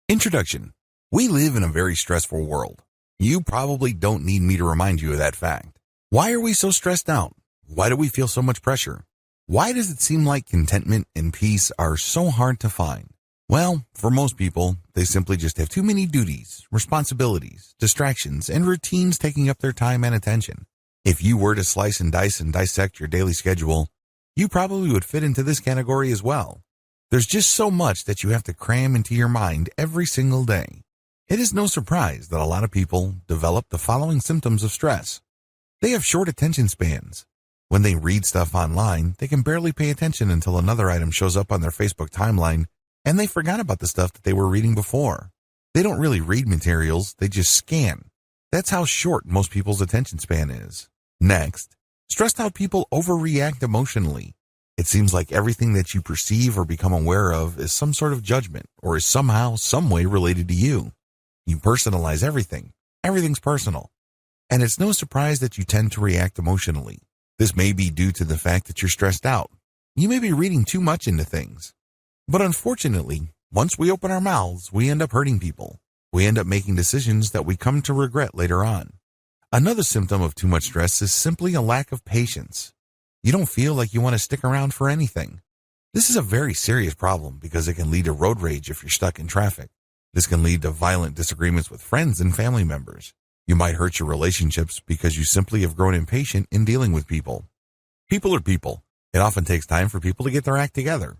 Introduction. We live in a very stressful world. You probably don't need me to remind you of that fact. Why are we so stressed out? Why do we feel so much pressure? Why does it seem like contentment and peace are so hard to find? Well, for most people, they simply just have too many duties, responsibilities, distractions, and routines taking up their time and attention. If you were to slice and dice and dissect your daily schedule, you probably would fit into this category as well. There's just so much that you have to cram into your mind every single day. It is no surprise that a lot of people develop the following symptoms of stress. They have short attention spans. When they read stuff online, they can barely pay attention until another item shows up on their Facebook timeline, and they forgot about the stuff that they were reading before. They don't really read materials, they just scan. That's how short most people's attention span is. Next, stressed out people overreact emotionally. It seems like everything that you perceive or become aware of is some sort of judgment or is somehow, some way related to you. You personalize everything. Everything's personal. And it's no surprise that you tend to react emotionally. This may be due to the fact that you're stressed out. You may be reading too much into things. But unfortunately, once we open our mouths, we end up hurting people. We end up making decisions that we come to regret later on. Another symptom of too much stress is simply a lack of patience. You don't feel like you want to stick around for anything. This is a very serious problem because it can lead to road rage if you're stuck in traffic. This can lead to violent disagreements with friends and family members. You might hurt your relationships because you simply have grown impatient in dealing with people. People are people. It often takes time for people to get their act together.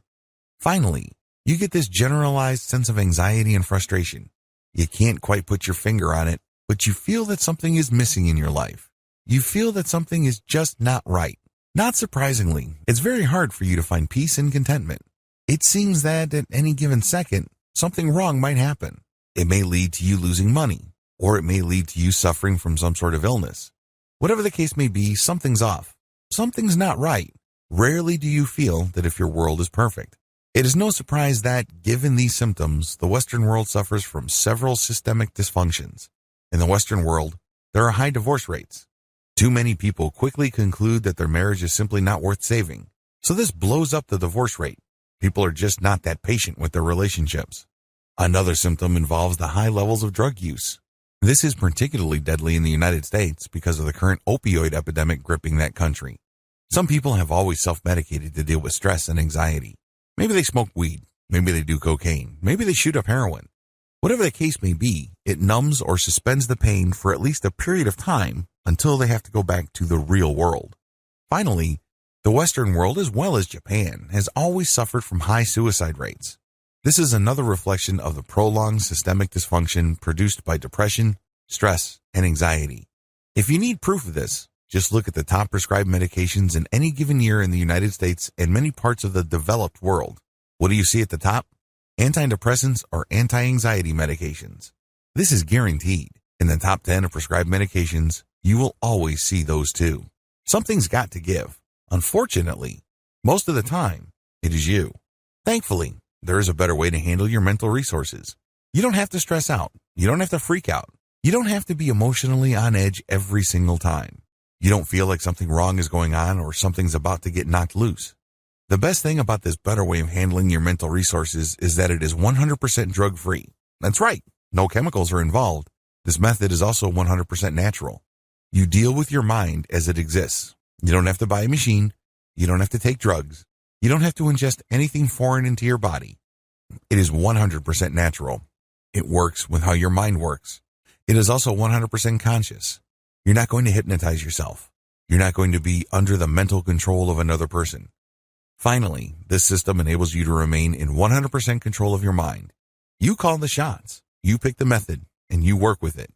Finally, you get this generalized sense of anxiety and frustration. You can't quite put your finger on it, but you feel that something is missing in your life. You feel that something is just not right. Not surprisingly, it's very hard for you to find peace and contentment. It seems that at any given second, something wrong might happen. It may lead to you losing money, or it may lead to you suffering from some sort of illness. Whatever the case may be, something's off. Something's not right. Rarely do you feel that if your world is perfect. It is no surprise that, given these symptoms, the Western world suffers from several systemic dysfunctions. In the Western world, there are high divorce rates. Too many people quickly conclude that their marriage is simply not worth saving. So this blows up the divorce rate. People are just not that patient with their relationships. Another symptom involves the high levels of drug use. This is particularly deadly in the United States because of the current opioid epidemic gripping that country. Some people have always self-medicated to deal with stress and anxiety. Maybe they smoke weed. Maybe they do cocaine. Maybe they shoot up heroin. Whatever the case may be, it numbs or suspends the pain for at least a period of time until they have to go back to the real world. Finally, the Western world, as well as Japan, has always suffered from high suicide rates. This is another reflection of the prolonged systemic dysfunction produced by depression, stress, and anxiety. If you need proof of this, just look at the top prescribed medications in any given year in the United States and many parts of the developed world. What do you see at the top? Antidepressants or anti-anxiety medications. This is guaranteed. In the top 10 of prescribed medications, you will always see those too. Something's got to give. Unfortunately, most of the time, it is you. Thankfully, there is a better way to handle your mental resources. You don't have to stress out. You don't have to freak out. You don't have to be emotionally on edge every single time. You don't feel like something wrong is going on or something's about to get knocked loose. The best thing about this better way of handling your mental resources is that it is 100% drug-free. That's right, no chemicals are involved. This method is also 100% natural. You deal with your mind as it exists. You don't have to buy a machine. You don't have to take drugs. You don't have to ingest anything foreign into your body. It is 100% natural. It works with how your mind works. It is also 100% conscious. You're not going to hypnotize yourself. You're not going to be under the mental control of another person. Finally, this system enables you to remain in 100% control of your mind. You call the shots, you pick the method, and you work with it.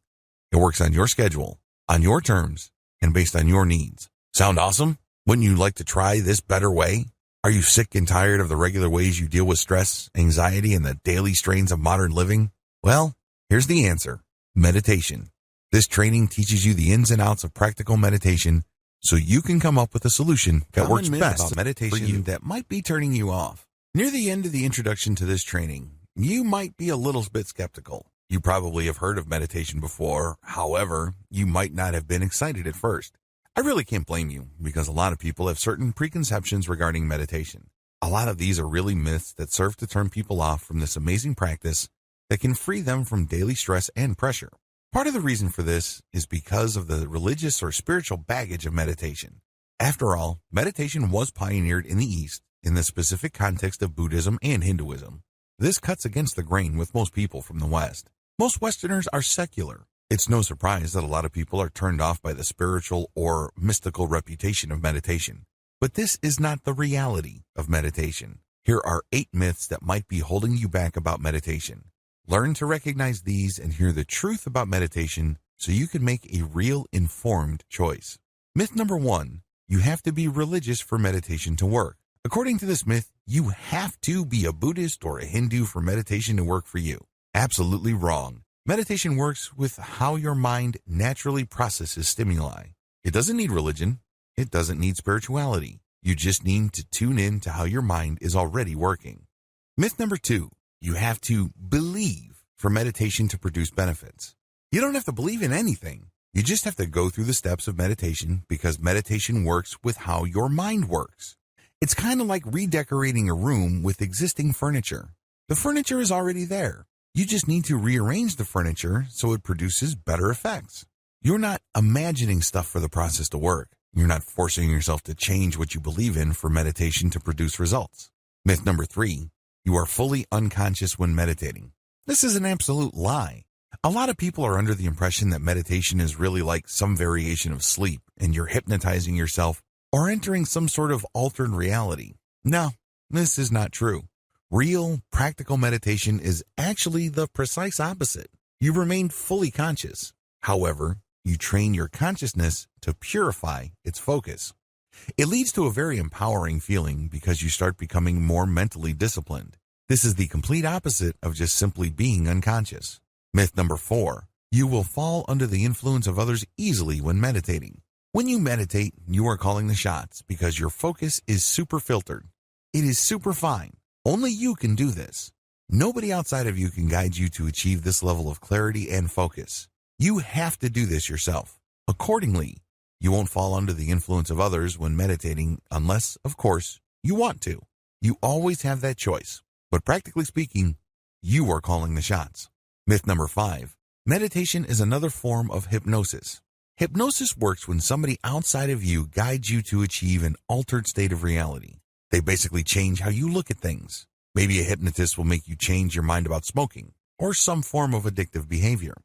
It works on your schedule, on your terms, and based on your needs. Sound awesome? Wouldn't you like to try this better way? Are you sick and tired of the regular ways you deal with stress, anxiety, and the daily strains of modern living? Well, here's the answer. Meditation. This training teaches you the ins and outs of practical meditation so you can come up with a solution that works best about meditation for you that might be turning you off. Near the end of the introduction to this training, you might be a little bit skeptical. You probably have heard of meditation before. However, you might not have been excited at first. I really can't blame you because a lot of people have certain preconceptions regarding meditation. A lot of these are really myths that serve to turn people off from this amazing practice that can free them from daily stress and pressure. Part of the reason for this is because of the religious or spiritual baggage of meditation. After all, meditation was pioneered in the East in the specific context of Buddhism and Hinduism. This cuts against the grain with most people from the West. Most Westerners are secular. It's no surprise that a lot of people are turned off by the spiritual or mystical reputation of meditation. But this is not the reality of meditation. Here are 8 myths that might be holding you back about meditation. Learn to recognize these and hear the truth about meditation so you can make a real informed choice. Myth number 1, you have to be religious for meditation to work. According to this myth, you have to be a Buddhist or a Hindu for meditation to work for you. Absolutely wrong. Meditation works with how your mind naturally processes stimuli. It doesn't need religion. It doesn't need spirituality. You just need to tune in to how your mind is already working. Myth number 2, you have to believe for meditation to produce benefits. You don't have to believe in anything. You just have to go through the steps of meditation because meditation works with how your mind works. It's kind of like redecorating a room with existing furniture. The furniture is already there. You just need to rearrange the furniture so it produces better effects. You're not imagining stuff for the process to work. You're not forcing yourself to change what you believe in for meditation to produce results. Myth number 3, you are fully unconscious when meditating. This is an absolute lie. A lot of people are under the impression that meditation is really like some variation of sleep and you're hypnotizing yourself or entering some sort of altered reality. No, this is not true. Real, practical meditation is actually the precise opposite. You remain fully conscious. However, you train your consciousness to purify its focus. It leads to a very empowering feeling because you start becoming more mentally disciplined. This is the complete opposite of just simply being unconscious. Myth number 4, you will fall under the influence of others easily when meditating. When you meditate, you are calling the shots because your focus is super filtered. It is super fine. Only you can do this. Nobody outside of you can guide you to achieve this level of clarity and focus. You have to do this yourself. Accordingly, you won't fall under the influence of others when meditating unless, of course, you want to. You always have that choice. But practically speaking, you are calling the shots. Myth number 5, meditation is another form of hypnosis. Hypnosis works when somebody outside of you guides you to achieve an altered state of reality. They basically change how you look at things. Maybe a hypnotist will make you change your mind about smoking or some form of addictive behavior.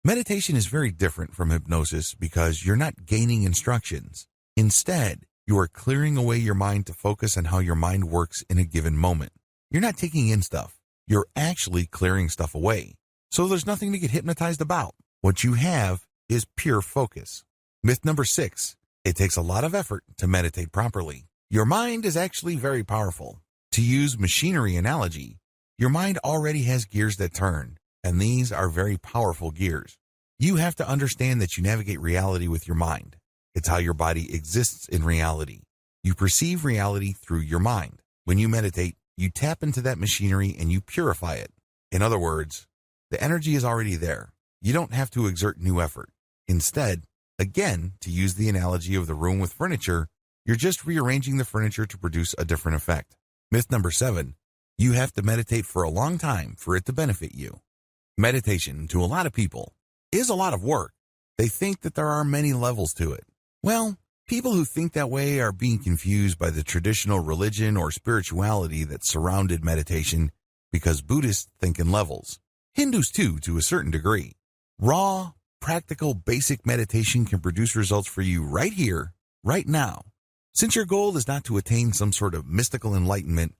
Meditation is very different from hypnosis because you're not gaining instructions. Instead, you are clearing away your mind to focus on how your mind works in a given moment. You're not taking in stuff. You're actually clearing stuff away. So there's nothing to get hypnotized about. What you have is pure focus. Myth number 6, it takes a lot of effort to meditate properly. Your mind is actually very powerful. To use machinery analogy, your mind already has gears that turn, and these are very powerful gears. You have to understand that you navigate reality with your mind. It's how your body exists in reality. You perceive reality through your mind. When you meditate, you tap into that machinery and you purify it. In other words, the energy is already there. You don't have to exert new effort. Instead, again, to use the analogy of the room with furniture, you're just rearranging the furniture to produce a different effect. Myth number 7, you have to meditate for a long time for it to benefit you. Meditation, to a lot of people, is a lot of work. They think that there are many levels to it. Well, people who think that way are being confused by the traditional religion or spirituality that surrounded meditation because Buddhists think in levels. Hindus too, to a certain degree. Raw, practical, basic meditation can produce results for you right here, right now. Since your goal is not to attain some sort of mystical enlightenment,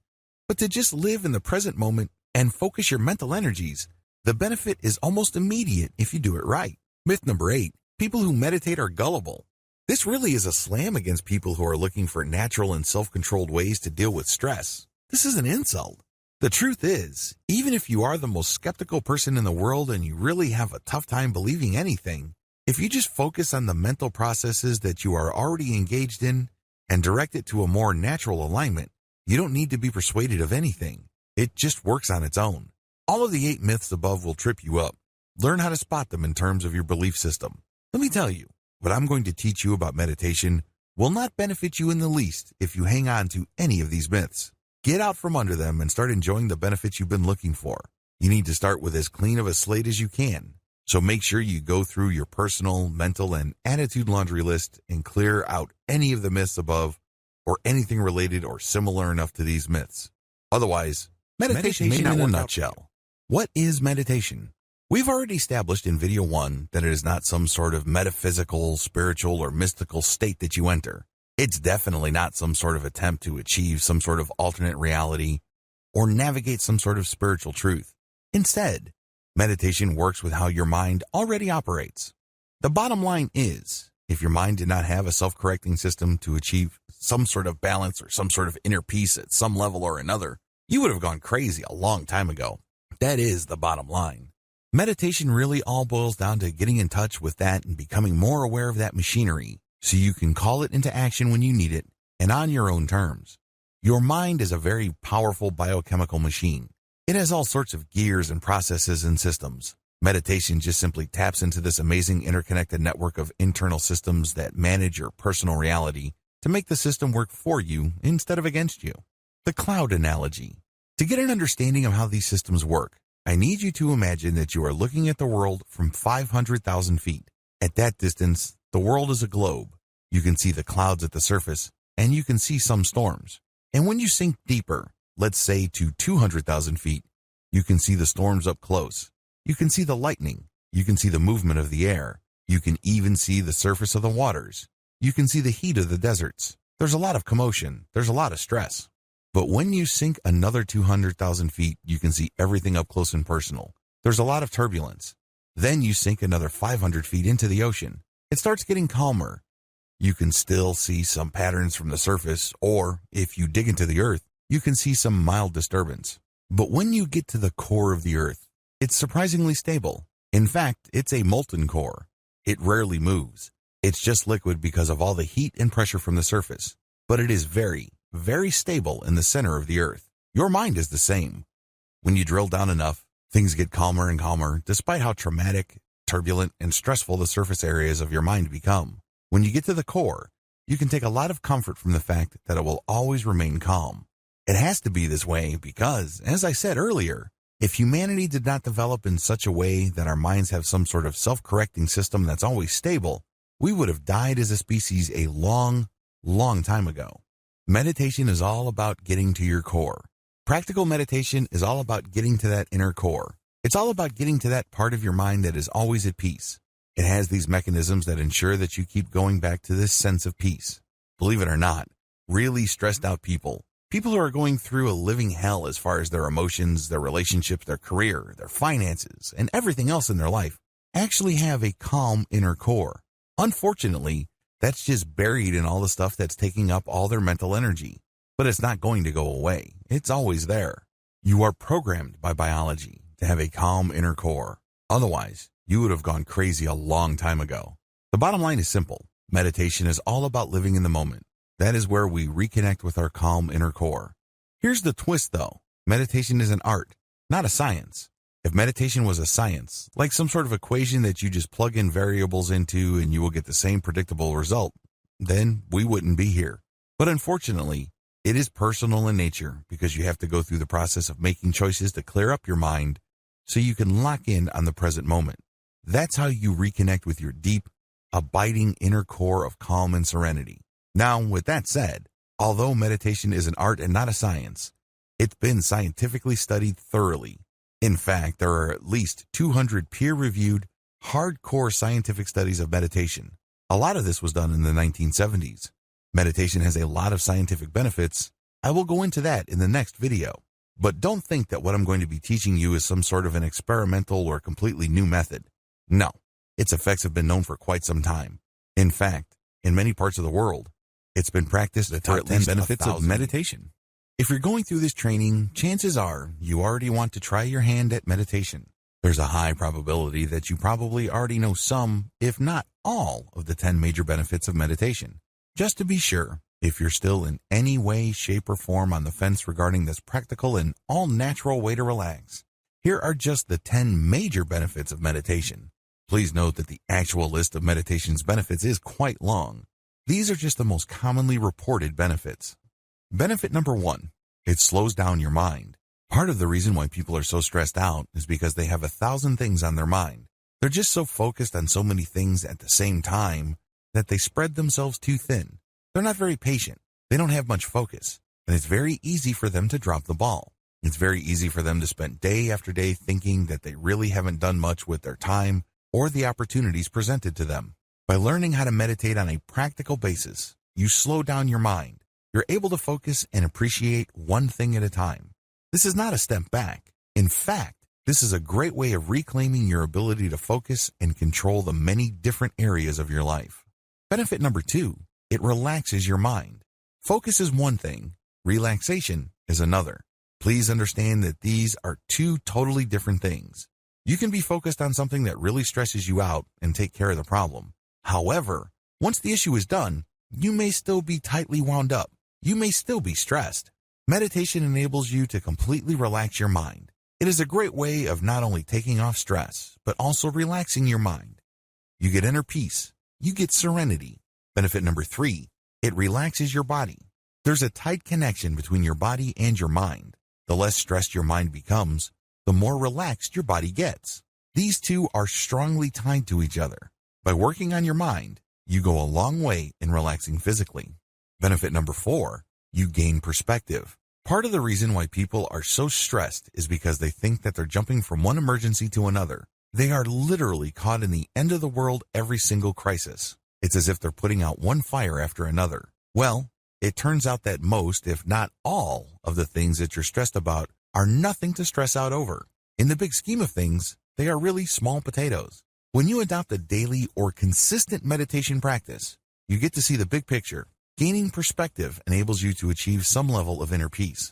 but to just live in the present moment and focus your mental energies, the benefit is almost immediate if you do it right. Myth number 8, people who meditate are gullible. This really is a slam against people who are looking for natural and self-controlled ways to deal with stress. This is an insult. The truth is, even if you are the most skeptical person in the world and you really have a tough time believing anything, if you just focus on the mental processes that you are already engaged in and direct it to a more natural alignment, you don't need to be persuaded of anything. It just works on its own. All of the 8 myths above will trip you up. Learn how to spot them in terms of your belief system. Let me tell you, what I'm going to teach you about meditation will not benefit you in the least if you hang on to any of these myths. Get out from under them and start enjoying the benefits you've been looking for. You need to start with as clean of a slate as you can. So make sure you go through your personal, mental, and attitude laundry list and clear out any of the myths above or anything related or similar enough to these myths. Otherwise, meditation may not work in a nutshell. What is meditation? We've already established in video 1 that it is not some sort of metaphysical, spiritual, or mystical state that you enter. It's definitely not some sort of attempt to achieve some sort of alternate reality or navigate some sort of spiritual truth. Instead, meditation works with how your mind already operates. The bottom line is, if your mind did not have a self-correcting system to achieve some sort of balance or some sort of inner peace at some level or another, you would have gone crazy a long time ago. That is the bottom line. Meditation really all boils down to getting in touch with that and becoming more aware of that machinery so you can call it into action when you need it and on your own terms. Your mind is a very powerful biochemical machine. It has all sorts of gears and processes and systems. Meditation just simply taps into this amazing interconnected network of internal systems that manage your personal reality to make the system work for you instead of against you. The cloud analogy. To get an understanding of how these systems work, I need you to imagine that you are looking at the world from 500,000 feet. At that distance, the world is a globe. You can see the clouds at the surface, and you can see some storms. And when you sink deeper, let's say to 200,000 feet, you can see the storms up close. You can see the lightning. You can see the movement of the air. You can even see the surface of the waters. You can see the heat of the deserts. There's a lot of commotion. There's a lot of stress. But when you sink another 200,000 feet, you can see everything up close and personal. There's a lot of turbulence. Then you sink another 500 feet into the ocean. It starts getting calmer. You can still see some patterns from the surface, or if you dig into the earth, you can see some mild disturbance. But when you get to the core of the earth, it's surprisingly stable. In fact, it's a molten core. It rarely moves. It's just liquid because of all the heat and pressure from the surface. But it is very, very stable in the center of the earth. Your mind is the same. When you drill down enough, things get calmer and calmer, despite how traumatic, turbulent, and stressful the surface areas of your mind become. When you get to the core, you can take a lot of comfort from the fact that it will always remain calm. It has to be this way because, as I said earlier, if humanity did not develop in such a way that our minds have some sort of self-correcting system that's always stable, we would have died as a species a long, long time ago. Meditation is all about getting to your core. Practical meditation is all about getting to that inner core. It's all about getting to that part of your mind that is always at peace. It has these mechanisms that ensure that you keep going back to this sense of peace. Believe it or not, really stressed out people who are going through a living hell as far as their emotions, their relationships, their career, their finances, and everything else in their life, actually have a calm inner core. Unfortunately, that's just buried in all the stuff that's taking up all their mental energy. But it's not going to go away. It's always there. You are programmed by biology to have a calm inner core. Otherwise, you would have gone crazy a long time ago. The bottom line is simple. Meditation is all about living in the moment. That is where we reconnect with our calm inner core. Here's the twist, though. Meditation is an art, not a science. If meditation was a science, like some sort of equation that you just plug in variables into and you will get the same predictable result, then we wouldn't be here. But unfortunately, it is personal in nature because you have to go through the process of making choices to clear up your mind so you can lock in on the present moment. That's how you reconnect with your deep, abiding inner core of calm and serenity. Now, with that said, although meditation is an art and not a science, it's been scientifically studied thoroughly. In fact, there are at least 200 peer-reviewed, hardcore scientific studies of meditation. A lot of this was done in the 1970s. Meditation has a lot of scientific benefits. I will go into that in the next video. But don't think that what I'm going to be teaching you is some sort of an experimental or completely new method. No, its effects have been known for quite some time. In fact, in many parts of the world, it's been practiced for at least benefits of meditation. If you're going through this training, chances are you already want to try your hand at meditation. There's a high probability that you probably already know some, if not all, of the 10 major benefits of meditation. Just to be sure, if you're still in any way, shape, or form on the fence regarding this practical and all-natural way to relax, here are just the 10 major benefits of meditation. Please note that the actual list of meditation's benefits is quite long. These are just the most commonly reported benefits. Benefit number 1, it slows down your mind. Part of the reason why people are so stressed out is because they have 1,000 things on their mind. They're just so focused on so many things at the same time that they spread themselves too thin. They're not very patient. They don't have much focus, and it's very easy for them to drop the ball. It's very easy for them to spend day after day thinking that they really haven't done much with their time or the opportunities presented to them. By learning how to meditate on a practical basis, you slow down your mind. You're able to focus and appreciate one thing at a time. This is not a step back. In fact, this is a great way of reclaiming your ability to focus and control the many different areas of your life. Benefit number 2, it relaxes your mind. Focus is one thing, relaxation is another. Please understand that these are two totally different things. You can be focused on something that really stresses you out and take care of the problem. However, once the issue is done, you may still be tightly wound up. You may still be stressed. Meditation enables you to completely relax your mind. It is a great way of not only taking off stress, but also relaxing your mind. You get inner peace. You get serenity. Benefit number 3, it relaxes your body. There's a tight connection between your body and your mind. The less stressed your mind becomes, the more relaxed your body gets. These two are strongly tied to each other. By working on your mind, you go a long way in relaxing physically. Benefit number 4, you gain perspective. Part of the reason why people are so stressed is because they think that they're jumping from one emergency to another. They are literally caught in the end of the world every single crisis. It's as if they're putting out one fire after another. Well, it turns out that most, if not all, of the things that you're stressed about are nothing to stress out over. In the big scheme of things, they are really small potatoes. When you adopt a daily or consistent meditation practice, you get to see the big picture. Gaining perspective enables you to achieve some level of inner peace.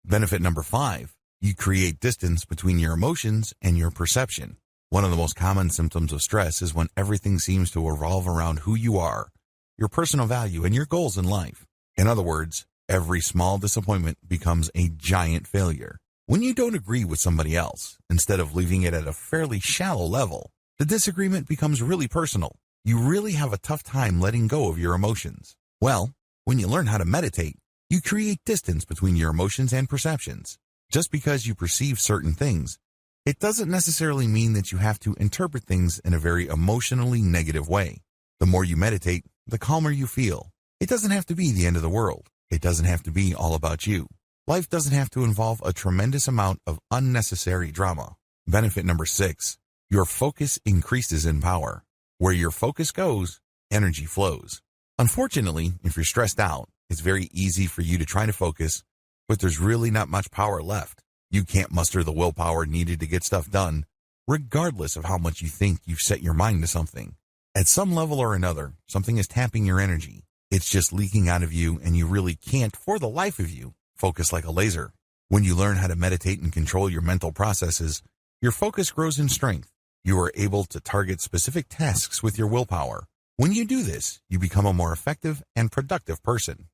Benefit number 5, you create distance between your emotions and your perception. One of the most common symptoms of stress is when everything seems to revolve around who you are, your personal value, and your goals in life. In other words, every small disappointment becomes a giant failure. When you don't agree with somebody else, instead of leaving it at a fairly shallow level, the disagreement becomes really personal. You really have a tough time letting go of your emotions. Well, when you learn how to meditate, you create distance between your emotions and perceptions. Just because you perceive certain things, it doesn't necessarily mean that you have to interpret things in a very emotionally negative way. The more you meditate, the calmer you feel. It doesn't have to be the end of the world. It doesn't have to be all about you. Life doesn't have to involve a tremendous amount of unnecessary drama. Benefit number 6, your focus increases in power. Where your focus goes, energy flows. Unfortunately, if you're stressed out, it's very easy for you to try to focus, but there's really not much power left. You can't muster the willpower needed to get stuff done, regardless of how much you think you've set your mind to something. At some level or another, something is tapping your energy. It's just leaking out of you, and you really can't, for the life of you, focus like a laser. When you learn how to meditate and control your mental processes, your focus grows in strength. You are able to target specific tasks with your willpower. When you do this, you become a more effective and productive person.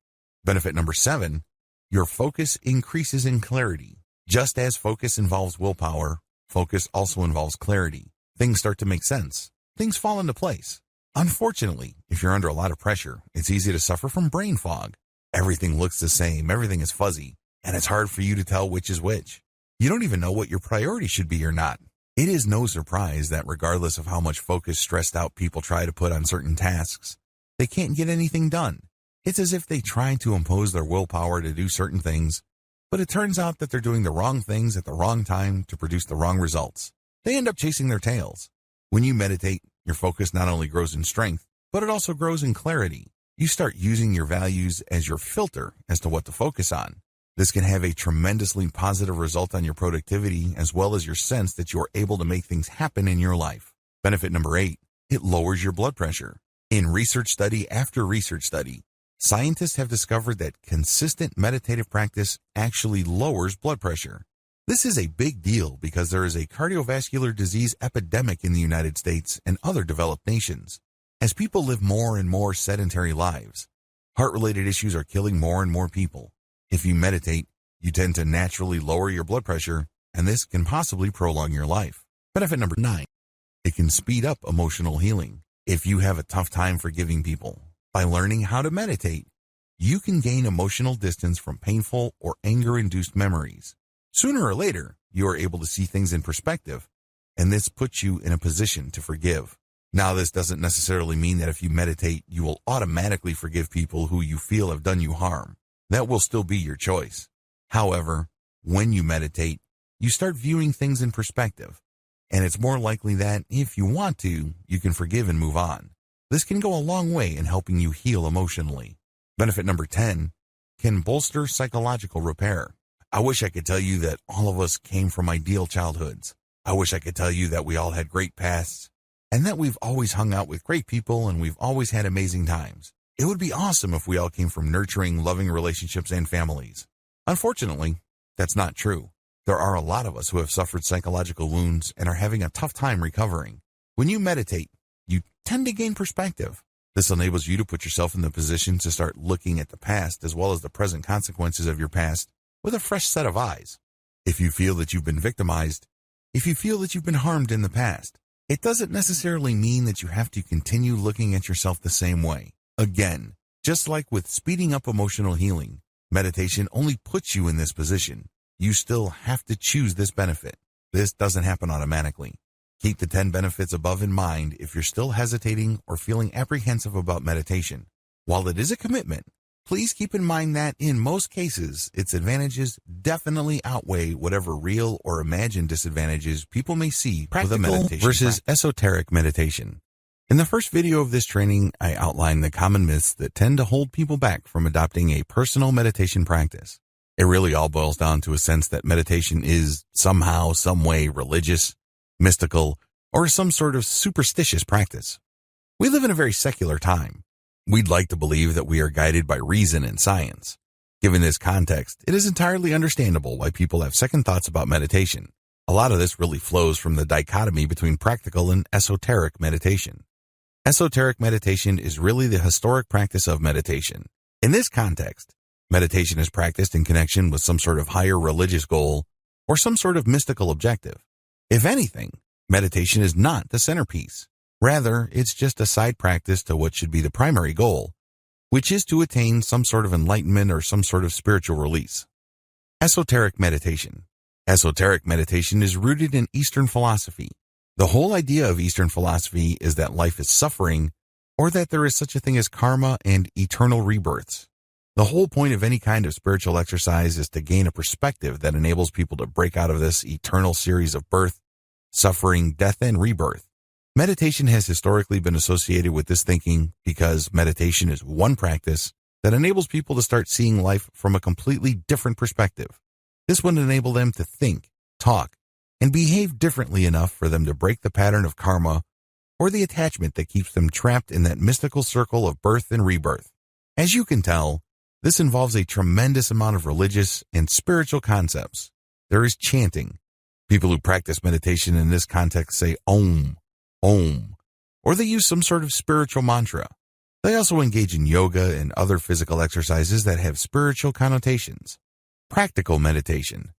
Benefit number 7, your focus increases in clarity. Just as focus involves willpower, focus also involves clarity. Things start to make sense. Things fall into place. Unfortunately, if you're under a lot of pressure, it's easy to suffer from brain fog. Everything looks the same, everything is fuzzy, and it's hard for you to tell which is which. You don't even know what your priority should be or not. It is no surprise that regardless of how much focus stressed out people try to put on certain tasks, they can't get anything done. It's as if they try to impose their willpower to do certain things, but it turns out that they're doing the wrong things at the wrong time to produce the wrong results. They end up chasing their tails. When you meditate, your focus not only grows in strength, but it also grows in clarity. You start using your values as your filter as to what to focus on. This can have a tremendously positive result on your productivity as well as your sense that you are able to make things happen in your life. Benefit number 8, it lowers your blood pressure. In research study after research study, scientists have discovered that consistent meditative practice actually lowers blood pressure. This is a big deal because there is a cardiovascular disease epidemic in the United States and other developed nations. As people live more and more sedentary lives, heart-related issues are killing more and more people. If you meditate, you tend to naturally lower your blood pressure, and this can possibly prolong your life. Benefit number 9, it can speed up emotional healing. If you have a tough time forgiving people, by learning how to meditate, you can gain emotional distance from painful or anger-induced memories. Sooner or later, you are able to see things in perspective, and this puts you in a position to forgive. Now, this doesn't necessarily mean that if you meditate, you will automatically forgive people who you feel have done you harm. That will still be your choice. However, when you meditate, you start viewing things in perspective, and it's more likely that, if you want to, you can forgive and move on. This can go a long way in helping you heal emotionally. Benefit number 10, can bolster psychological repair. I wish I could tell you that all of us came from ideal childhoods. I wish I could tell you that we all had great pasts, and that we've always hung out with great people and we've always had amazing times. It would be awesome if we all came from nurturing, loving relationships and families. Unfortunately, that's not true. There are a lot of us who have suffered psychological wounds and are having a tough time recovering. When you meditate, you tend to gain perspective. This enables you to put yourself in the position to start looking at the past as well as the present consequences of your past with a fresh set of eyes. If you feel that you've been victimized, if you feel that you've been harmed in the past, it doesn't necessarily mean that you have to continue looking at yourself the same way. Again, just like with speeding up emotional healing, meditation only puts you in this position. You still have to choose this benefit. This doesn't happen automatically. Keep the 10 benefits above in mind if you're still hesitating or feeling apprehensive about meditation. While it is a commitment, please keep in mind that in most cases, its advantages definitely outweigh whatever real or imagined disadvantages people may see with a meditation versus esoteric meditation. In the first video of this training, I outlined the common myths that tend to hold people back from adopting a personal meditation practice. It really all boils down to a sense that meditation is somehow, some way religious, mystical, or some sort of superstitious practice. We live in a very secular time. We'd like to believe that we are guided by reason and science. Given this context, it is entirely understandable why people have second thoughts about meditation. A lot of this really flows from the dichotomy between practical and esoteric meditation. Esoteric meditation is really the historic practice of meditation. In this context, meditation is practiced in connection with some sort of higher religious goal or some sort of mystical objective. If anything, meditation is not the centerpiece. Rather, it's just a side practice to what should be the primary goal, which is to attain some sort of enlightenment or some sort of spiritual release. Esoteric meditation. Esoteric meditation is rooted in Eastern philosophy. The whole idea of Eastern philosophy is that life is suffering, or that there is such a thing as karma and eternal rebirths. The whole point of any kind of spiritual exercise is to gain a perspective that enables people to break out of this eternal series of birth, suffering, death, and rebirth. Meditation has historically been associated with this thinking because meditation is one practice that enables people to start seeing life from a completely different perspective. This would enable them to think, talk, and behave differently enough for them to break the pattern of karma or the attachment that keeps them trapped in that mystical circle of birth and rebirth. As you can tell, this involves a tremendous amount of religious and spiritual concepts. There is chanting. People who practice meditation in this context say Om, Om, or they use some sort of spiritual mantra. They also engage in yoga and other physical exercises that have spiritual connotations. Practical meditation.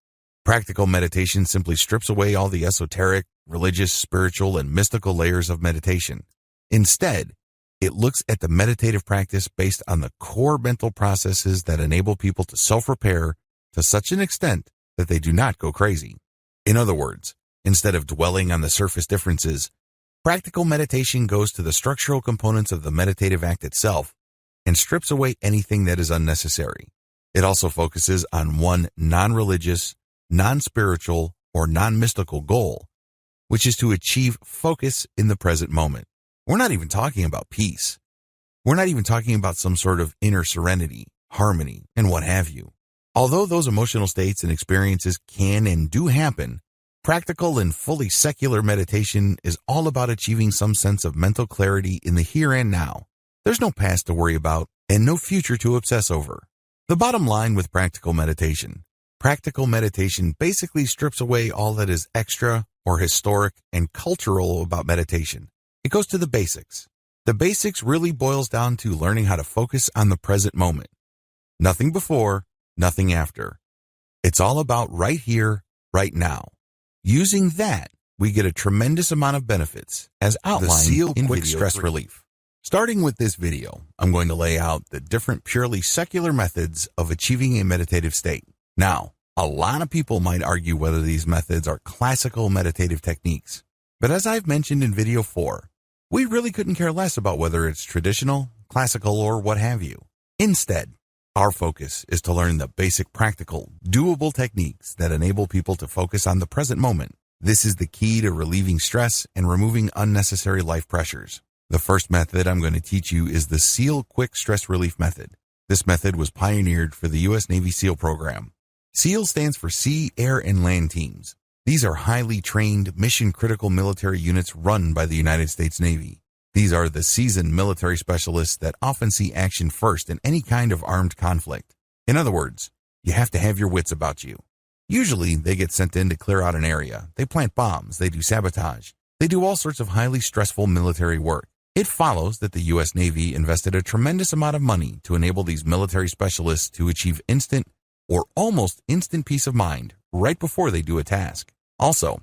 Practical meditation simply strips away all the esoteric, religious, spiritual, and mystical layers of meditation. Instead, it looks at the meditative practice based on the core mental processes that enable people to self-repair to such an extent that they do not go crazy. In other words, instead of dwelling on the surface differences, practical meditation goes to the structural components of the meditative act itself and strips away anything that is unnecessary. It also focuses on one non-religious, non-spiritual, or non-mystical goal, which is to achieve focus in the present moment. We're not even talking about peace. We're not even talking about some sort of inner serenity, harmony, and what have you. Although those emotional states and experiences can and do happen, practical and fully secular meditation is all about achieving some sense of mental clarity in the here and now. There's no past to worry about and no future to obsess over. The bottom line with practical meditation basically strips away all that is extra or historic and cultural about meditation. It goes to the basics. The basics really boils down to learning how to focus on the present moment. Nothing before, nothing after. It's all about right here, right now. Using that, we get a tremendous amount of benefits, as outlined in quick stress relief. Starting with this video, I'm going to lay out the different purely secular methods of achieving a meditative state. Now, A lot of people might argue whether these methods are classical meditative techniques, but as I've mentioned in video 4, we really couldn't care less about whether it's traditional, classical, or what have you. Instead, our focus is to learn the basic practical, doable techniques that enable people to focus on the present moment. This is the key to relieving stress and removing unnecessary life pressures. The first method I'm going to teach you is the SEAL Quick Stress Relief Method. This method was pioneered for the U.S. Navy SEAL program. SEAL stands for Sea, Air, and Land Teams. These are highly trained, mission-critical military units run by the United States Navy. These are the seasoned military specialists that often see action first in any kind of armed conflict. In other words, you have to have your wits about you. Usually, they get sent in to clear out an area. They plant bombs. They do sabotage. They do all sorts of highly stressful military work. It follows that the U.S. Navy invested a tremendous amount of money to enable these military specialists to achieve instant or almost instant peace of mind right before they do a task. Also,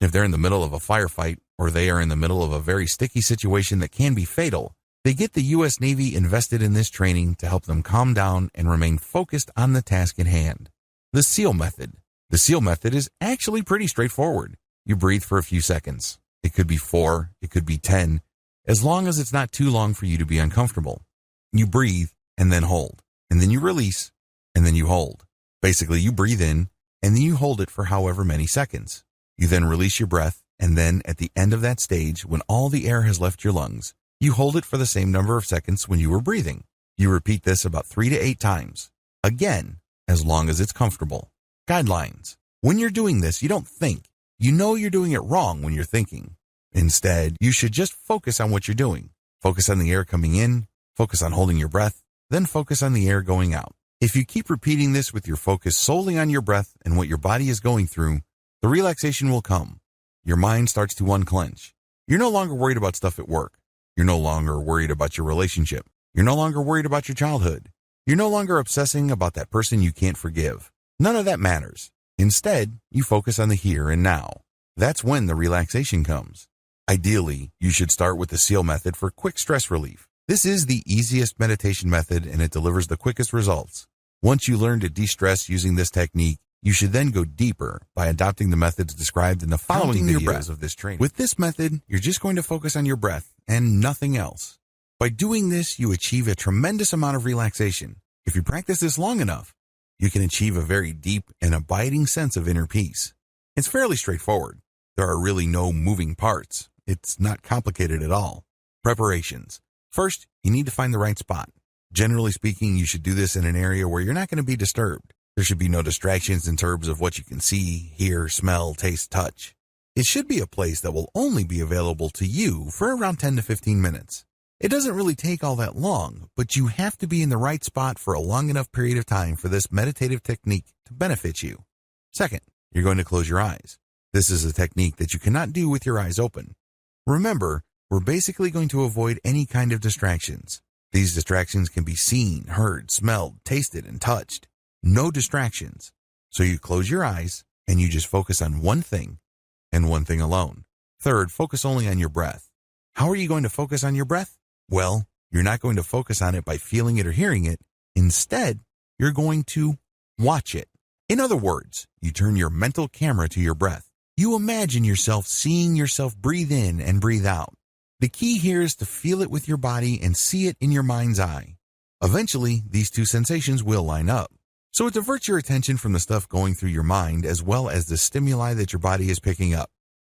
if they're in the middle of a firefight or they are in the middle of a very sticky situation that can be fatal, they get the U.S. Navy invested in this training to help them calm down and remain focused on the task at hand. The SEAL method. The SEAL method is actually pretty straightforward. You breathe for a few seconds. It could be 4, it could be 10, as long as it's not too long for you to be uncomfortable. You breathe and then hold, and then you release, and then you hold. Basically, you breathe in, and then you hold it for however many seconds. You then release your breath, and then at the end of that stage, when all the air has left your lungs, you hold it for the same number of seconds when you were breathing. You repeat this about 3 to 8 times. Again, as long as it's comfortable. Guidelines. When you're doing this, you don't think. You know you're doing it wrong when you're thinking. Instead, you should just focus on what you're doing. Focus on the air coming in, focus on holding your breath, then focus on the air going out. If you keep repeating this with your focus solely on your breath and what your body is going through, the relaxation will come. Your mind starts to unclench. You're no longer worried about stuff at work. You're no longer worried about your relationship. You're no longer worried about your childhood. You're no longer obsessing about that person you can't forgive. None of that matters. Instead, you focus on the here and now. That's when the relaxation comes. Ideally, you should start with the SEAL method for quick stress relief. This is the easiest meditation method and it delivers the quickest results. Once you learn to de-stress using this technique, you should then go deeper by adopting the methods described in the following videos of this training. With this method, you're just going to focus on your breath and nothing else. By doing this, you achieve a tremendous amount of relaxation. If you practice this long enough, you can achieve a very deep and abiding sense of inner peace. It's fairly straightforward. There are really no moving parts. It's not complicated at all. Preparations. First, you need to find the right spot. Generally speaking, you should do this in an area where you're not going to be disturbed. There should be no distractions in terms of what you can see, hear, smell, taste, touch. It should be a place that will only be available to you for around 10 to 15 minutes. It doesn't really take all that long, but you have to be in the right spot for a long enough period of time for this meditative technique to benefit you. Second, you're going to close your eyes. This is a technique that you cannot do with your eyes open. Remember, we're basically going to avoid any kind of distractions. These distractions can be seen, heard, smelled, tasted, and touched. No distractions. So you close your eyes and you just focus on one thing and one thing alone. Third, focus only on your breath. How are you going to focus on your breath? Well, you're not going to focus on it by feeling it or hearing it. Instead, you're going to watch it. In other words, you turn your mental camera to your breath. You imagine yourself seeing yourself breathe in and breathe out. The key here is to feel it with your body and see it in your mind's eye. Eventually, these two sensations will line up. So it diverts your attention from the stuff going through your mind as well as the stimuli that your body is picking up.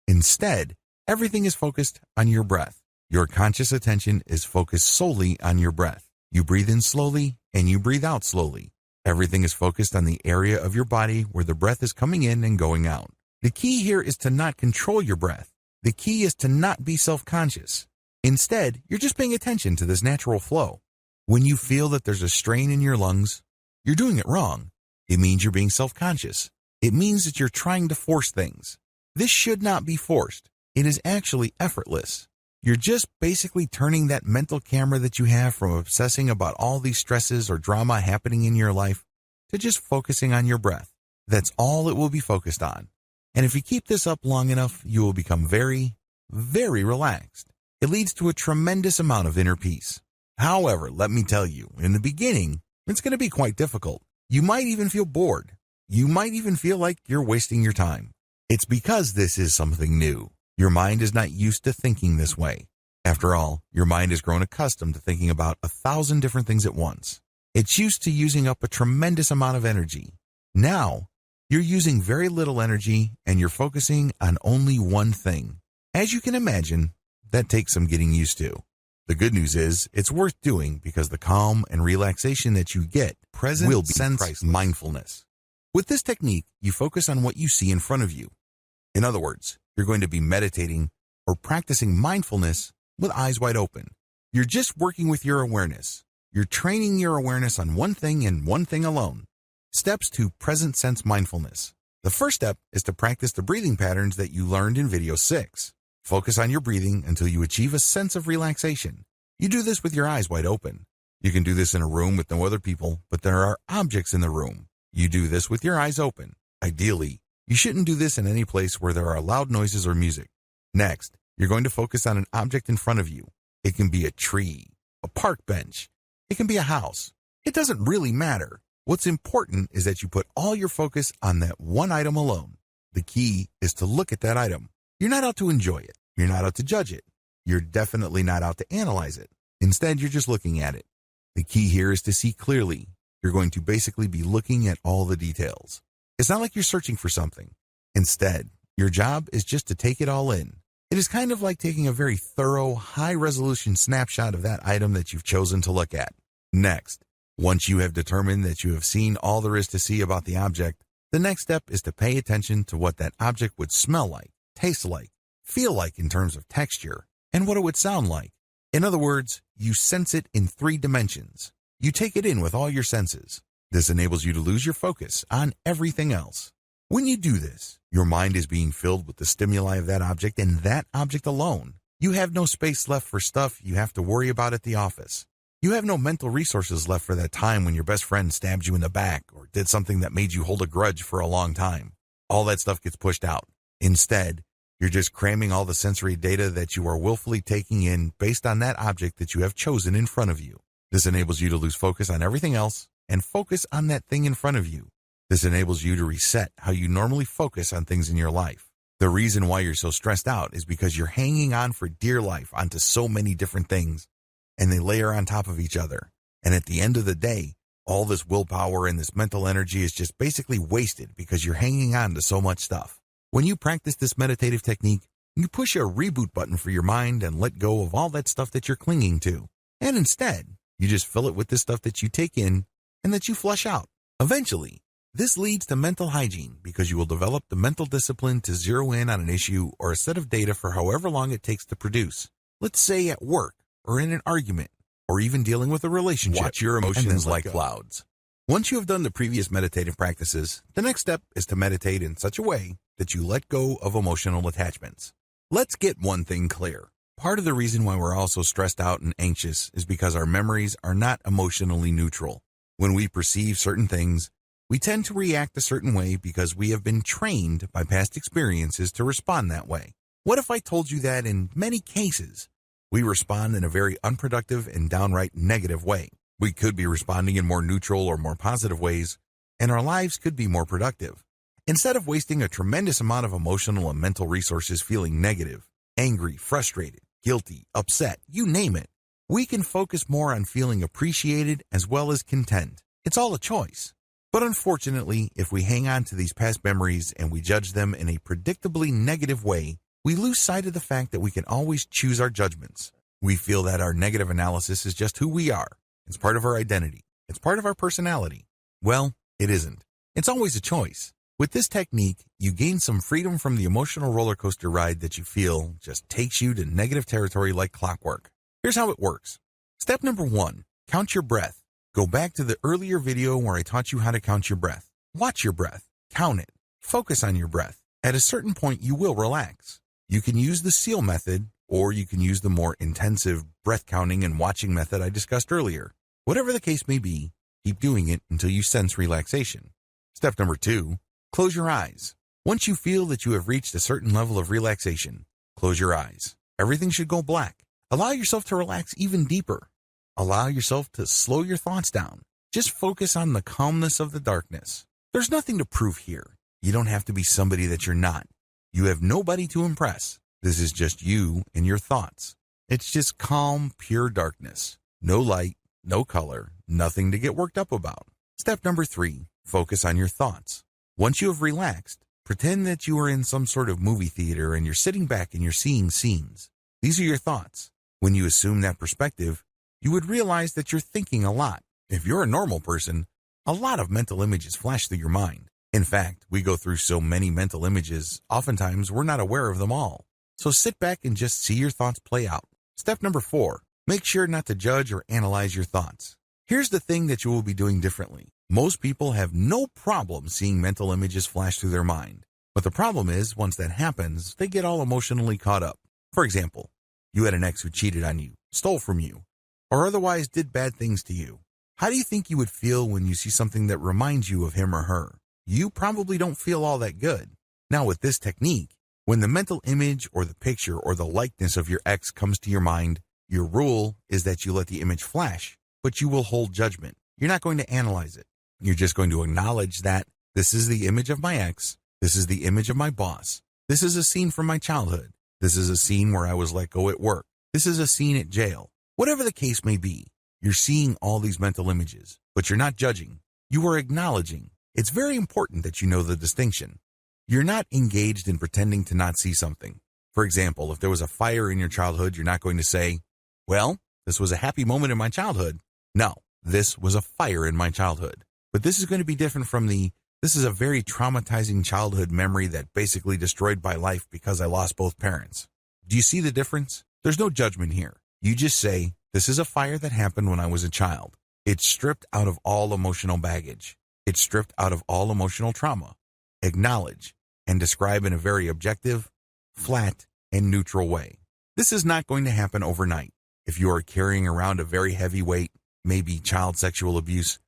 Instead, everything is focused on your breath. Your conscious attention is focused solely on your breath. You breathe in slowly and you breathe out slowly. Everything is focused on the area of your body where the breath is coming in and going out. The key here is to not control your breath. The key is to not be self-conscious. Instead, you're just paying attention to this natural flow. When you feel that there's a strain in your lungs, you're doing it wrong. It means you're being self-conscious. It means that you're trying to force things. This should not be forced. It is actually effortless. You're just basically turning that mental camera that you have from obsessing about all these stresses or drama happening in your life to just focusing on your breath. That's all it will be focused on. And if you keep this up long enough, you will become very, very relaxed. It leads to a tremendous amount of inner peace. However, let me tell you, in the beginning, it's going to be quite difficult. You might even feel bored. You might even feel like you're wasting your time. It's because this is something new. Your mind is not used to thinking this way. After all, your mind has grown accustomed to thinking about 1,000 different things at once. It's used to using up a tremendous amount of energy. Now, you're using very little energy and you're focusing on only one thing. As you can imagine, that takes some getting used to. The good news is it's worth doing because the calm and relaxation that you get present will be priceless. Mindfulness. With this technique, you focus on what you see in front of you. In other words, you're going to be meditating or practicing mindfulness with eyes wide open. You're just working with your awareness. You're training your awareness on one thing and one thing alone. Steps to present sense mindfulness. The first step is to practice the breathing patterns that you learned in video 6. Focus on your breathing until you achieve a sense of relaxation. You do this with your eyes wide open. You can do this in a room with no other people, but there are objects in the room. You do this with your eyes open. Ideally, you shouldn't do this in any place where there are loud noises or music. Next, you're going to focus on an object in front of you. It can be a tree, a park bench. It can be a house. It doesn't really matter. What's important is that you put all your focus on that one item alone. The key is to look at that item. You're not out to enjoy it. You're not out to judge it. You're definitely not out to analyze it. Instead, you're just looking at it. The key here is to see clearly. You're going to basically be looking at all the details. It's not like you're searching for something. Instead, your job is just to take it all in. It is kind of like taking a very thorough, high-resolution snapshot of that item that you've chosen to look at. Next, once you have determined that you have seen all there is to see about the object, the next step is to pay attention to what that object would smell like, taste like, feel like in terms of texture, and what it would sound like. In other words, you sense it in 3 dimensions. You take it in with all your senses. This enables you to lose your focus on everything else. When you do this, your mind is being filled with the stimuli of that object and that object alone. You have no space left for stuff you have to worry about at the office. You have no mental resources left for that time when your best friend stabbed you in the back or did something that made you hold a grudge for a long time. All that stuff gets pushed out. Instead, you're just cramming all the sensory data that you are willfully taking in based on that object that you have chosen in front of you. This enables you to lose focus on everything else and focus on that thing in front of you. This enables you to reset how you normally focus on things in your life. The reason why you're so stressed out is because you're hanging on for dear life onto so many different things, and they layer on top of each other. And at the end of the day, all this willpower and this mental energy is just basically wasted because you're hanging on to so much stuff. When you practice this meditative technique, you push a reboot button for your mind and let go of all that stuff that you're clinging to. And instead, you just fill it with the stuff that you take in and that you flush out. Eventually, this leads to mental hygiene because you will develop the mental discipline to zero in on an issue or a set of data for however long it takes to produce. Let's say at work or in an argument or even dealing with a relationship. Watch your emotions like clouds. Once you have done the previous meditative practices, the next step is to meditate in such a way that you let go of emotional attachments. Let's get one thing clear. Part of the reason why we're all so stressed out and anxious is because our memories are not emotionally neutral. When we perceive certain things, we tend to react a certain way because we have been trained by past experiences to respond that way. What if I told you that in many cases, we respond in a very unproductive and downright negative way? We could be responding in more neutral or more positive ways, and our lives could be more productive. Instead of wasting a tremendous amount of emotional and mental resources feeling negative, angry, frustrated, guilty, upset, you name it, we can focus more on feeling appreciated as well as content. It's all a choice. But unfortunately, if we hang on to these past memories and we judge them in a predictably negative way, we lose sight of the fact that we can always choose our judgments. We feel that our negative analysis is just who we are. It's part of our identity. It's part of our personality. Well, it isn't. It's always a choice. With this technique, you gain some freedom from the emotional roller coaster ride that you feel just takes you to negative territory like clockwork. Here's how it works. Step number 1, count your breath. Go back to the earlier video where I taught you how to count your breath. Watch your breath. Count it. Focus on your breath. At a certain point, you will relax. You can use the SEAL method, or you can use the more intensive breath counting and watching method I discussed earlier. Whatever the case may be, keep doing it until you sense relaxation. Step number 2, close your eyes. Once you feel that you have reached a certain level of relaxation, close your eyes. Everything should go black. Allow yourself to relax even deeper. Allow yourself to slow your thoughts down. Just focus on the calmness of the darkness. There's nothing to prove here. You don't have to be somebody that you're not. You have nobody to impress. This is just you and your thoughts. It's just calm, pure darkness. No light, no color, nothing to get worked up about. Step number 3, focus on your thoughts. Once you have relaxed, pretend that you are in some sort of movie theater and you're sitting back and you're seeing scenes. These are your thoughts. When you assume that perspective, you would realize that you're thinking a lot. If you're a normal person, a lot of mental images flash through your mind. In fact, we go through so many mental images, oftentimes we're not aware of them all. So sit back and just see your thoughts play out. Step number 4, make sure not to judge or analyze your thoughts. Here's the thing that you will be doing differently. Most people have no problem seeing mental images flash through their mind. But the problem is, once that happens, they get all emotionally caught up. For example, you had an ex who cheated on you, stole from you, or otherwise did bad things to you. How do you think you would feel when you see something that reminds you of him or her? You probably don't feel all that good. Now with this technique, when the mental image or the picture or the likeness of your ex comes to your mind, your rule is that you let the image flash, but you will hold judgment. You're not going to analyze it. You're just going to acknowledge that this is the image of my ex, this is the image of my boss, this is a scene from my childhood, this is a scene where I was let go at work, this is a scene at jail. Whatever the case may be, you're seeing all these mental images, but you're not judging. You are acknowledging. It's very important that you know the distinction. You're not engaged in pretending to not see something. For example, if there was a fire in your childhood, you're not going to say, well, this was a happy moment in my childhood. No, this was a fire in my childhood. But this is going to be different from this is a very traumatizing childhood memory that basically destroyed my life because I lost both parents. Do you see the difference? There's no judgment here. You just say, this is a fire that happened when I was a child. It's stripped out of all emotional baggage. It's stripped out of all emotional trauma. Acknowledge and describe in a very objective, flat, and neutral way. This is not going to happen overnight. If you are carrying around a very heavy weight, maybe child sexual abuse,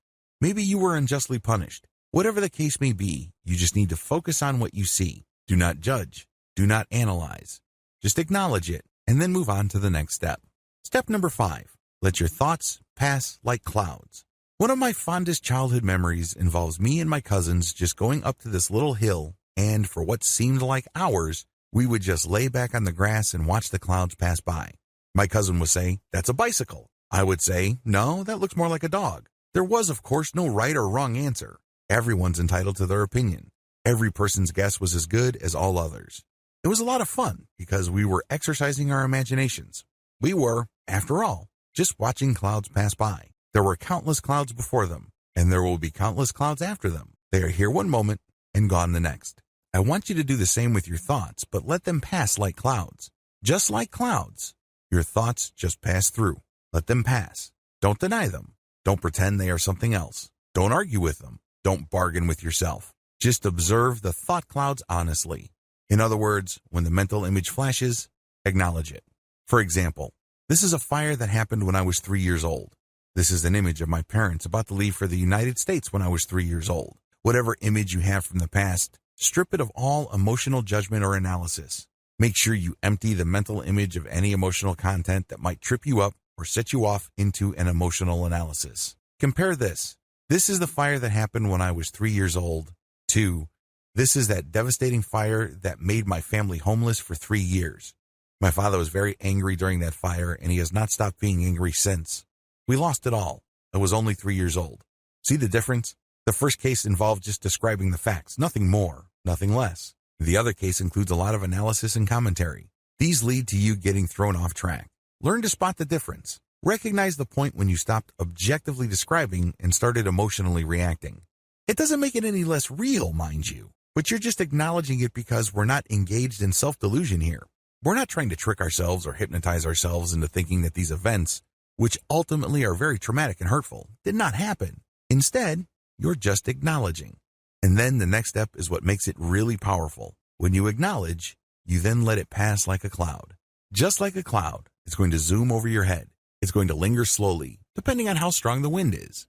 maybe you were unjustly punished. Whatever the case may be, you just need to focus on what you see. Do not judge. Do not analyze. Just acknowledge it and then move on to the next step. Step number 5, let your thoughts pass like clouds. One of my fondest childhood memories involves me and my cousins just going up to this little hill, and for what seemed like hours, we would just lay back on the grass and watch the clouds pass by. My cousin would say, that's a bicycle. I would say, no, that looks more like a dog. There was, of course, no right or wrong answer. Everyone's entitled to their opinion. Every person's guess was as good as all others. It was a lot of fun because we were exercising our imaginations. We were, after all, just watching clouds pass by. There were countless clouds before them, and there will be countless clouds after them. They are here one moment and gone the next. I want you to do the same with your thoughts, but let them pass like clouds. Just like clouds, your thoughts just pass through. Let them pass. Don't deny them. Don't pretend they are something else. Don't argue with them. Don't bargain with yourself. Just observe the thought clouds honestly. In other words, when the mental image flashes, acknowledge it. For example, this is a fire that happened when I was 3 years old. This is an image of my parents about to leave for the United States when I was 3 years old. Whatever image you have from the past, strip it of all emotional judgment or analysis. Make sure you empty the mental image of any emotional content that might trip you up or set you off into an emotional analysis. Compare this. This is the fire that happened when I was 3 years old. 2. This is that devastating fire that made my family homeless for 3 years. My father was very angry during that fire, and he has not stopped being angry since. We lost it all. I was only 3 years old. See the difference? The first case involved just describing the facts, nothing more, nothing less. The other case includes a lot of analysis and commentary. These lead to you getting thrown off track. Learn to spot the difference. Recognize the point when you stopped objectively describing and started emotionally reacting. It doesn't make it any less real, mind you, but you're just acknowledging it because we're not engaged in self-delusion here. We're not trying to trick ourselves or hypnotize ourselves into thinking that these events, which ultimately are very traumatic and hurtful, did not happen. Instead, you're just acknowledging. And then the next step is what makes it really powerful. When you acknowledge, you then let it pass like a cloud. Just like a cloud, it's going to zoom over your head. It's going to linger slowly, depending on how strong the wind is.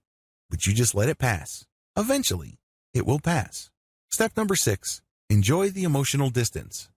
But you just let it pass. Eventually, it will pass. Step number 6, enjoy the emotional distance.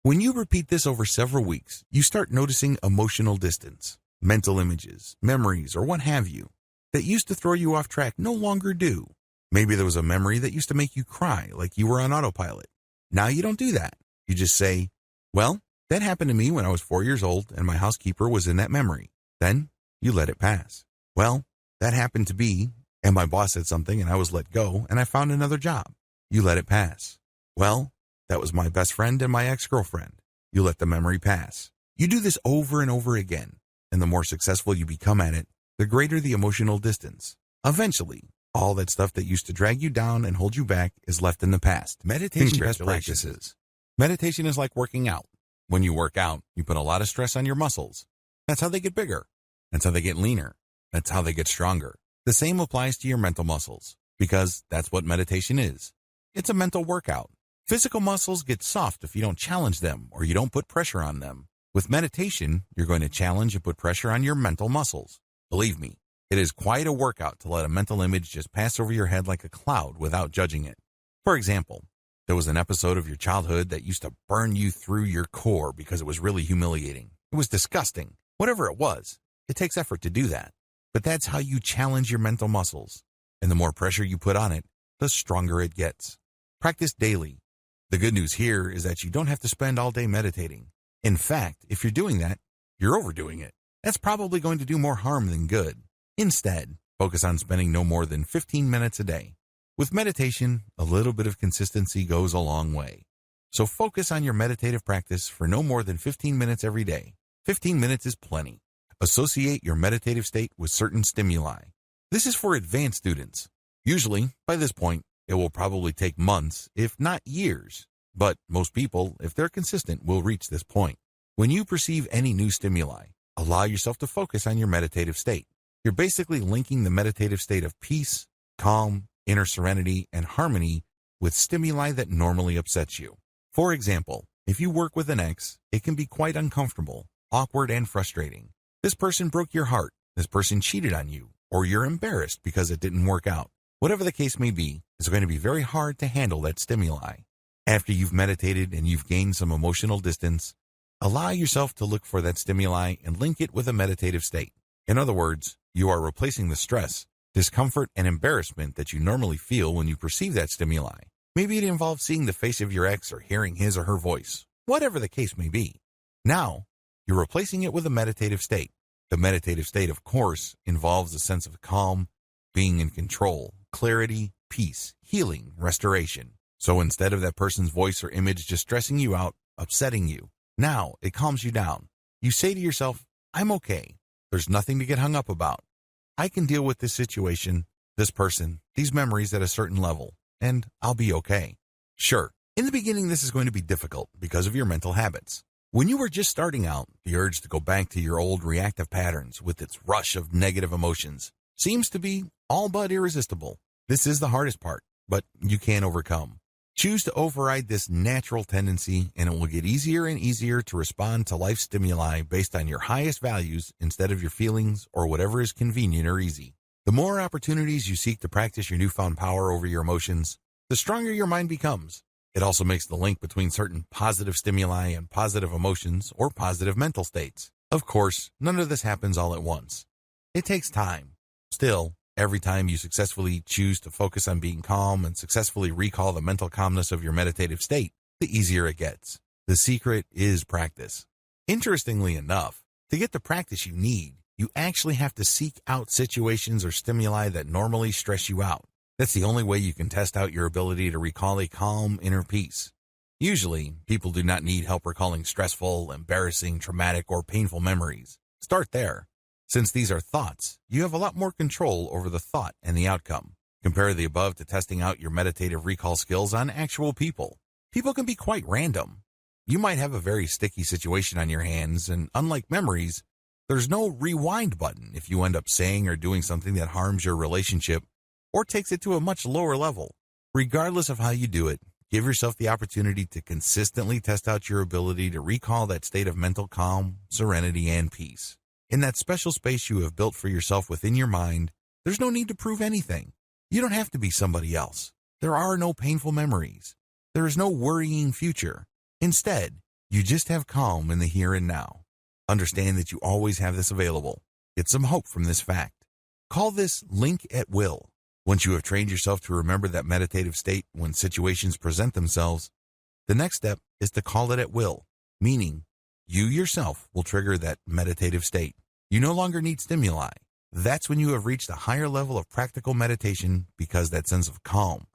When you repeat this over several weeks, you start noticing emotional distance. Mental images, memories, or what have you, that used to throw you off track no longer do. Maybe there was a memory that used to make you cry, like you were on autopilot. Now you don't do that. You just say, well, that happened to me when I was 4 years old and my housekeeper was in that memory. Then you let it pass. Well, that happened to be, and my boss said something and I was let go and I found another job. You let it pass. Well, that was my best friend and my ex-girlfriend. You let the memory pass. You do this over and over again, and the more successful you become at it, the greater the emotional distance. Eventually, all that stuff that used to drag you down and hold you back is left in the past. Meditation best practices. Meditation is like working out. When you work out, you put a lot of stress on your muscles. That's how they get bigger. That's how they get leaner. That's how they get stronger. The same applies to your mental muscles, because that's what meditation is. It's a mental workout. Physical muscles get soft if you don't challenge them or you don't put pressure on them. With meditation, you're going to challenge and put pressure on your mental muscles. Believe me, it is quite a workout to let a mental image just pass over your head like a cloud without judging it. For example, there was an episode of your childhood that used to burn you through your core because it was really humiliating. It was disgusting. Whatever it was, it takes effort to do that. But that's how you challenge your mental muscles. And the more pressure you put on it, the stronger it gets. Practice daily. The good news here is that you don't have to spend all day meditating. In fact, if you're doing that, you're overdoing it. That's probably going to do more harm than good. Instead, focus on spending no more than 15 minutes a day. With meditation, a little bit of consistency goes a long way. So focus on your meditative practice for no more than 15 minutes every day. 15 minutes is plenty. Associate your meditative state with certain stimuli. This is for advanced students. Usually, by this point, it will probably take months, if not years. But most people, if they're consistent, will reach this point. When you perceive any new stimuli, allow yourself to focus on your meditative state. You're basically linking the meditative state of peace, calm, inner serenity, and harmony with stimuli that normally upsets you. For example, if you work with an ex, it can be quite uncomfortable, awkward, and frustrating. This person broke your heart, this person cheated on you, or you're embarrassed because it didn't work out. Whatever the case may be, it's going to be very hard to handle that stimuli. After you've meditated and you've gained some emotional distance, allow yourself to look for that stimuli and link it with a meditative state. In other words, you are replacing the stress, discomfort, and embarrassment that you normally feel when you perceive that stimuli. Maybe it involves seeing the face of your ex or hearing his or her voice, whatever the case may be. Now, you're replacing it with a meditative state. The meditative state, of course, involves a sense of calm, being in control, clarity, peace, healing, restoration. So instead of that person's voice or image just stressing you out, upsetting you, now it calms you down. You say to yourself, I'm okay. There's nothing to get hung up about. I can deal with this situation, this person, these memories at a certain level, and I'll be okay. Sure, in the beginning this is going to be difficult because of your mental habits. When you were just starting out, the urge to go back to your old reactive patterns with its rush of negative emotions seems to be all but irresistible. This is the hardest part, but you can overcome. Choose to override this natural tendency, and it will get easier and easier to respond to life stimuli based on your highest values instead of your feelings or whatever is convenient or easy. The more opportunities you seek to practice your newfound power over your emotions, the stronger your mind becomes. It also makes the link between certain positive stimuli and positive emotions or positive mental states. Of course, none of this happens all at once. It takes time. Still, every time you successfully choose to focus on being calm and successfully recall the mental calmness of your meditative state, the easier it gets. The secret is practice. Interestingly enough, to get the practice you need, you actually have to seek out situations or stimuli that normally stress you out. That's the only way you can test out your ability to recall a calm inner peace. Usually, people do not need help recalling stressful, embarrassing, traumatic, or painful memories. Start there. Since these are thoughts, you have a lot more control over the thought and the outcome. Compare the above to testing out your meditative recall skills on actual people. People can be quite random. You might have a very sticky situation on your hands, and unlike memories, there's no rewind button if you end up saying or doing something that harms your relationship or takes it to a much lower level. Regardless of how you do it, give yourself the opportunity to consistently test out your ability to recall that state of mental calm, serenity, and peace. In that special space you have built for yourself within your mind, there's no need to prove anything. You don't have to be somebody else. There are no painful memories. There is no worrying future. Instead, you just have calm in the here and now. Understand that you always have this available. Get some hope from this fact. Call this link at will. Once you have trained yourself to remember that meditative state when situations present themselves, the next step is to call it at will, meaning you yourself will trigger that meditative state. You no longer need stimuli. That's when you have reached a higher level of practical meditation, because that sense of calm,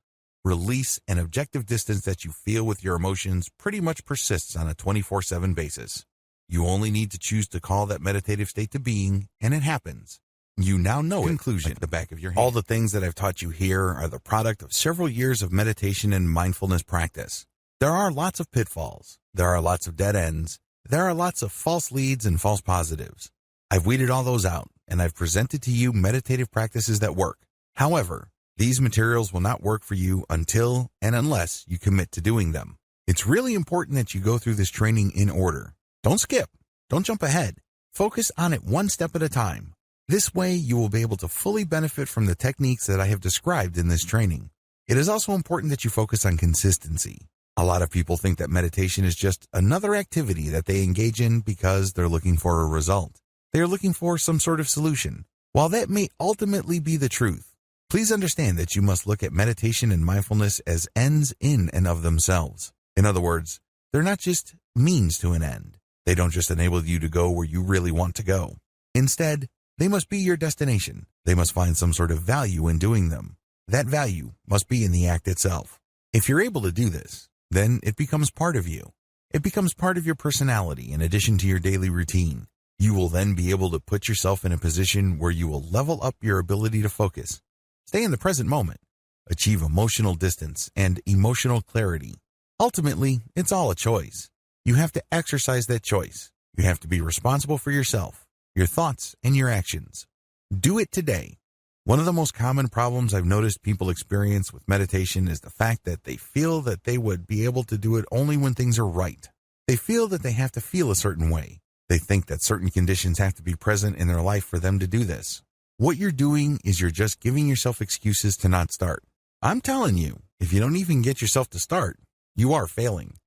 release, and objective distance that you feel with your emotions pretty much persists on a 24/7 basis. You only need to choose to call that meditative state to being, and it happens. You now know it like the back of your hand. All the things that I've taught you here are the product of several years of meditation and mindfulness practice. There are lots of pitfalls. There are lots of dead ends. There are lots of false leads and false positives. I've weeded all those out, and I've presented to you meditative practices that work. However, these materials will not work for you until and unless you commit to doing them. It's really important that you go through this training in order. Don't skip. Don't jump ahead. Focus on it one step at a time. This way, you will be able to fully benefit from the techniques that I have described in this training. It is also important that you focus on consistency. A lot of people think that meditation is just another activity that they engage in because they're looking for a result. They are looking for some sort of solution. While that may ultimately be the truth, please understand that you must look at meditation and mindfulness as ends in and of themselves. In other words, they're not just means to an end. They don't just enable you to go where you really want to go. Instead, they must be your destination. They must find some sort of value in doing them. That value must be in the act itself. If you're able to do this, then it becomes part of you. It becomes part of your personality in addition to your daily routine. You will then be able to put yourself in a position where you will level up your ability to focus, stay in the present moment, achieve emotional distance and emotional clarity. Ultimately, it's all a choice. You have to exercise that choice. You have to be responsible for yourself, your thoughts, and your actions. Do it today. One of the most common problems I've noticed people experience with meditation is the fact that they feel that they would be able to do it only when things are right. They feel that they have to feel a certain way. They think that certain conditions have to be present in their life for them to do this. What you're doing is you're just giving yourself excuses to not start. I'm telling you, if you don't even get yourself to start, you are failing.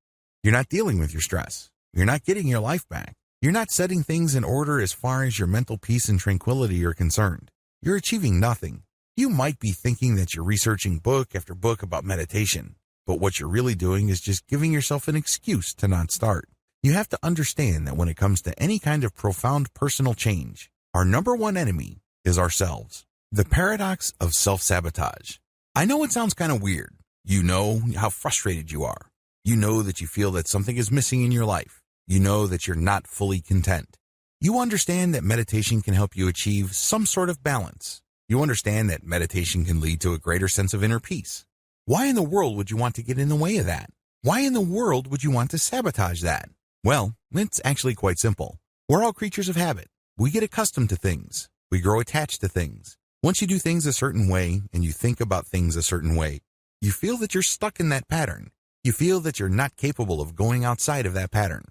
You're not dealing with your stress. You're not getting your life back. You're not setting things in order as far as your mental peace and tranquility are concerned. You're achieving nothing. You might be thinking that you're researching book after book about meditation, but what you're really doing is just giving yourself an excuse to not start. You have to understand that when it comes to any kind of profound personal change, our number one enemy is ourselves. The paradox of self-sabotage. I know it sounds kind of weird. You know how frustrated you are. You know that you feel that something is missing in your life. You know that you're not fully content. You understand that meditation can help you achieve some sort of balance. You understand that meditation can lead to a greater sense of inner peace. Why in the world would you want to get in the way of that? Why in the world would you want to sabotage that? Well, it's actually quite simple. We're all creatures of habit. We get accustomed to things. We grow attached to things. Once you do things a certain way and you think about things a certain way, you feel that you're stuck in that pattern. You feel that you're not capable of going outside of that pattern.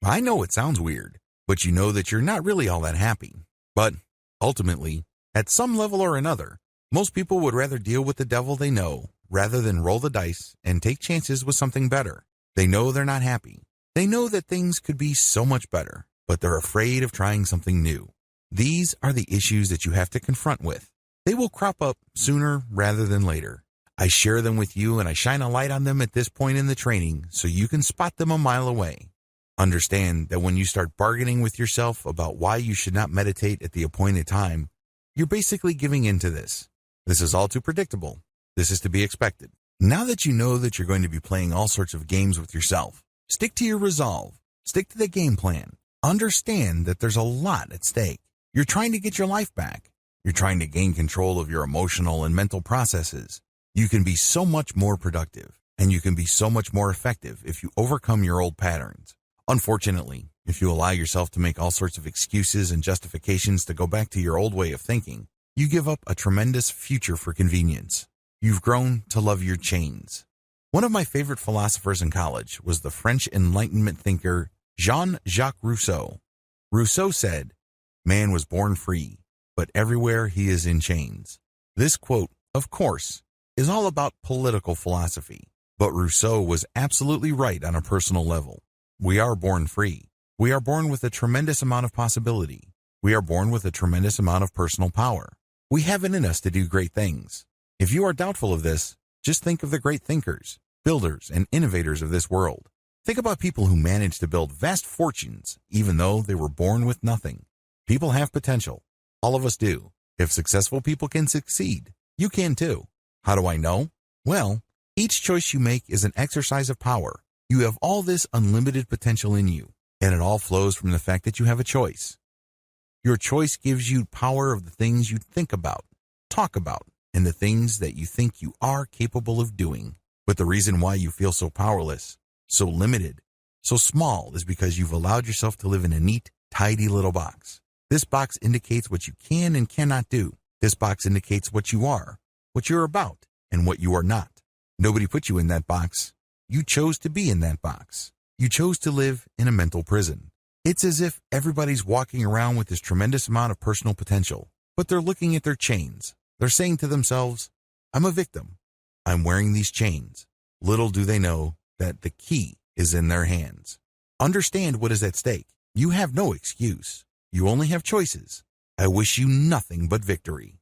I know it sounds weird, but you know that you're not really all that happy. But ultimately, at some level or another, most people would rather deal with the devil they know rather than roll the dice and take chances with something better. They know they're not happy. They know that things could be so much better, but they're afraid of trying something new. These are the issues that you have to confront with. They will crop up sooner rather than later. I share them with you and I shine a light on them at this point in the training so you can spot them a mile away. Understand that when you start bargaining with yourself about why you should not meditate at the appointed time, you're basically giving in to this. This is all too predictable. This is to be expected. Now that you know that you're going to be playing all sorts of games with yourself, stick to your resolve. Stick to the game plan. Understand that there's a lot at stake. You're trying to get your life back. You're trying to gain control of your emotional and mental processes. You can be so much more productive, and you can be so much more effective if you overcome your old patterns. Unfortunately, if you allow yourself to make all sorts of excuses and justifications to go back to your old way of thinking, you give up a tremendous future for convenience. You've grown to love your chains. One of my favorite philosophers in college was the French Enlightenment thinker Jean-Jacques Rousseau. Rousseau said, "Man was born free, but everywhere he is in chains." This quote, of course, is all about political philosophy, but Rousseau was absolutely right on a personal level. We are born free. We are born with a tremendous amount of possibility. We are born with a tremendous amount of personal power. We have it in us to do great things. If you are doubtful of this, just think of the great thinkers, builders, and innovators of this world. Think about people who managed to build vast fortunes even though they were born with nothing. People have potential. All of us do. If successful people can succeed, you can too. How do I know? Well, each choice you make is an exercise of power. You have all this unlimited potential in you, and it all flows from the fact that you have a choice. Your choice gives you power of the things you think about, talk about, and the things that you think you are capable of doing. But the reason why you feel so powerless, so limited, so small is because you've allowed yourself to live in a neat, tidy little box. This box indicates what you can and cannot do. This box indicates what you are, what you're about, and what you are not. Nobody put you in that box. You chose to be in that box. You chose to live in a mental prison. It's as if everybody's walking around with this tremendous amount of personal potential, but they're looking at their chains. They're saying to themselves, I'm a victim. I'm wearing these chains. Little do they know that the key is in their hands. Understand what is at stake. You have no excuse. You only have choices. I wish you nothing but victory.